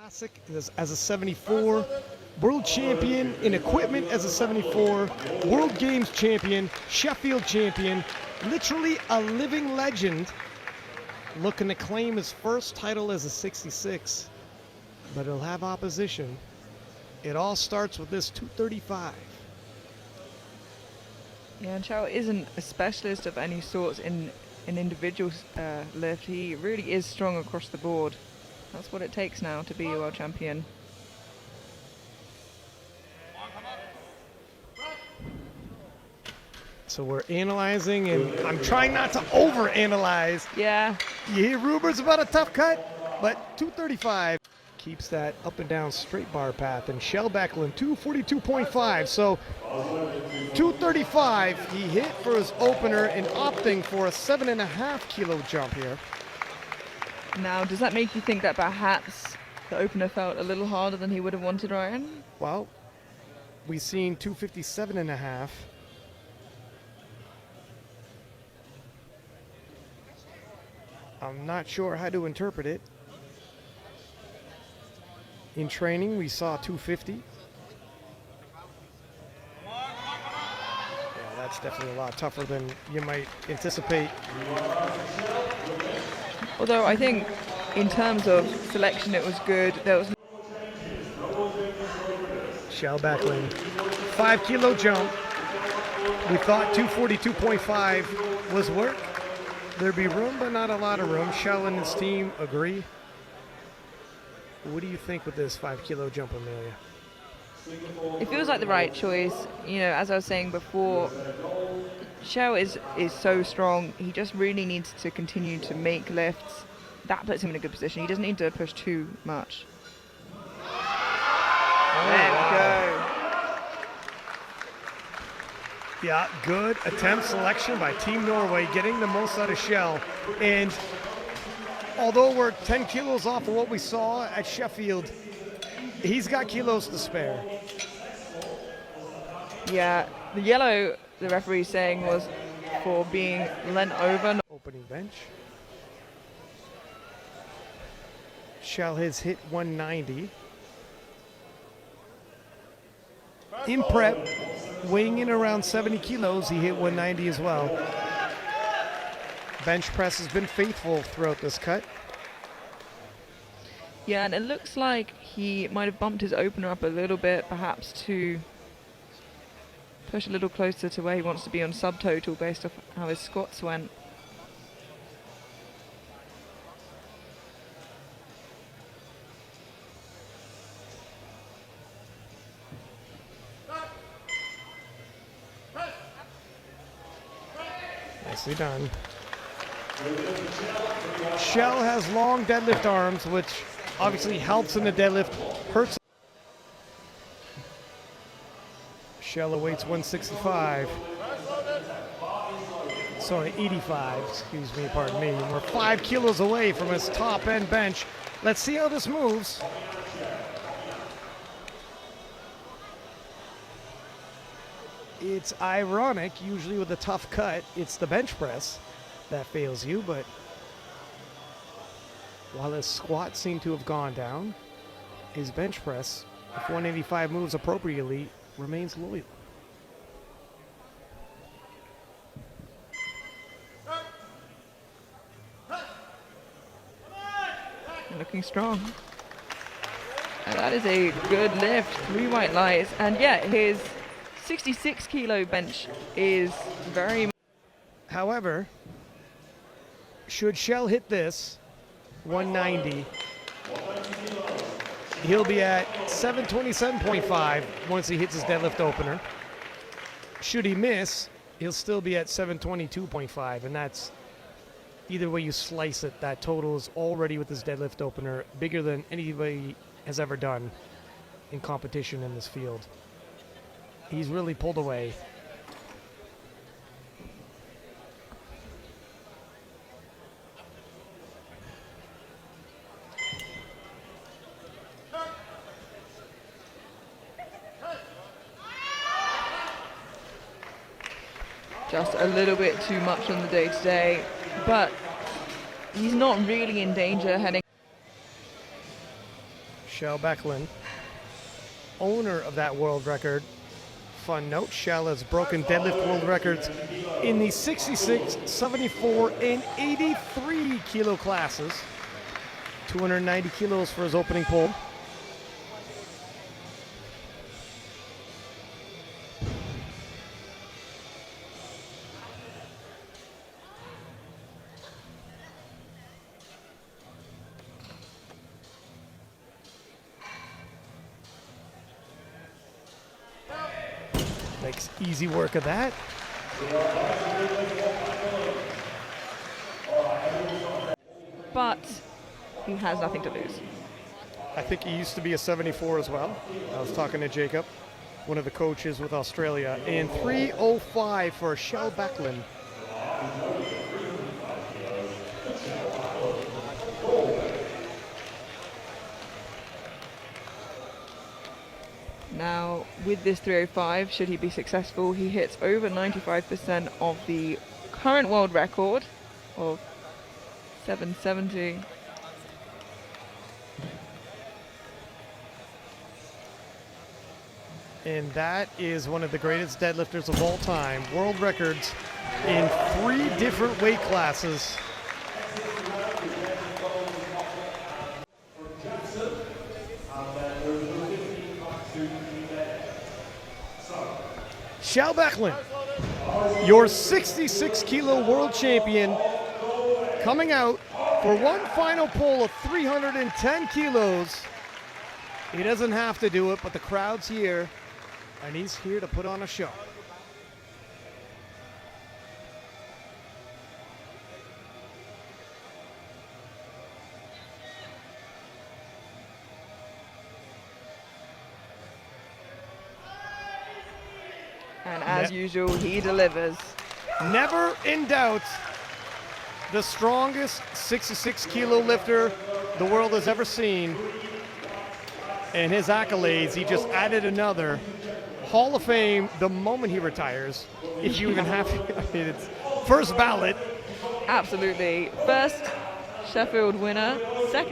Classic as a 74, world champion in equipment as a 74, world games champion, Sheffield champion, literally a living legend, looking to claim his first title as a 66, but he'll have opposition. It all starts with this 235. Yeah, and Kjell isn't a specialist of any sorts in an individual lift. He really is strong across the board. That's what it takes now to be a world champion. So we're analyzing, and I'm trying not to overanalyze. Yeah. You hear rumors about a tough cut, but 235 keeps that up and down straight bar path. And Kjell Bakkelund, 242.5. So 235 he hit for his opener and opting for a 7.5 kilo jump here. Now, does that make you think that perhaps the opener felt a little harder than he would have wanted, Ryan? Well, we've seen 257.5. I'm not sure how to interpret it. In training, we saw 250. Yeah, that's definitely a lot tougher than you might anticipate. Although I think in terms of selection it was good. There was Kjell Bakkelund, 5 kilo jump. We thought 242.5 was work. There'd be room, but not a lot of room. Kjell and his team agree. What do you think with this 5 kilo jump, Amelia? It feels like the right choice. You know, as I was saying before, Kjell is so strong. He just really needs to continue to make lifts. That puts him in a good position. He doesn't need to push too much. There we go. Yeah, good attempt selection by Team Norway, getting the most out of Kjell. And although we're 10 kilos off of what we saw at Sheffield, he's got kilos to spare. Yeah, the yellow, the referee saying, was for being leant over. Opening bench. Kjell has hit 190. In prep, weighing in around 70 kilos, he hit 190 as well. Bench press has been faithful throughout this cut. Yeah, and it looks like he might have bumped his opener up a little bit, perhaps to push a little closer to where he wants to be on subtotal based off how his squats went. Nicely done. Kjell has long deadlift arms, which obviously helps in the deadlift, hurts. Kjell awaits 165. Sorry, 85, excuse me, pardon me. We're 5 kilos away from his top end bench. Let's see how this moves. It's ironic, usually with a tough cut, it's the bench press that fails you, but while his squats seem to have gone down, his bench press, if 185 moves appropriately, remains loyal. Looking strong. And that is a good lift, 3 white lights, and yeah, his 66 kilo bench is very. However, should Kjell hit this 190, he'll be at 727.5 once he hits his deadlift opener. Should he miss, he'll still be at 722.5, and that's either way you slice it, that total is already with his deadlift opener bigger than anybody has ever done in competition in this field. He's really pulled away. Just a little bit too much on the day-to-day, but he's not really in danger heading. Kjell Bakkelund, owner of that world record. Fun note, Kjell has broken deadlift world records in the 66, 74, and 83 kilo classes. 290 kilos for his opening pull. Makes easy work of that. But he has nothing to lose. I think he used to be a 74 as well. I was talking to Jacob, one of the coaches with Australia, and 3:05 for Kjell Bakkelund. Now, with this 305, should he be successful, he hits over 95% of the current world record of 770. And that is one of the greatest deadlifters of all time. World records in 3 different weight classes. Kjell Bakkelund, your 66 kilo world champion, coming out for one final pull of 310 kilos. He doesn't have to do it, but the crowd's here, and he's here to put on a show. And as usual, he delivers. Never in doubt, the strongest 66 kilo lifter the world has ever seen. And his accolades, he just added another. Hall of Fame the moment he retires, if you even have to. I mean, it's first ballot. Absolutely. First Sheffield winner, second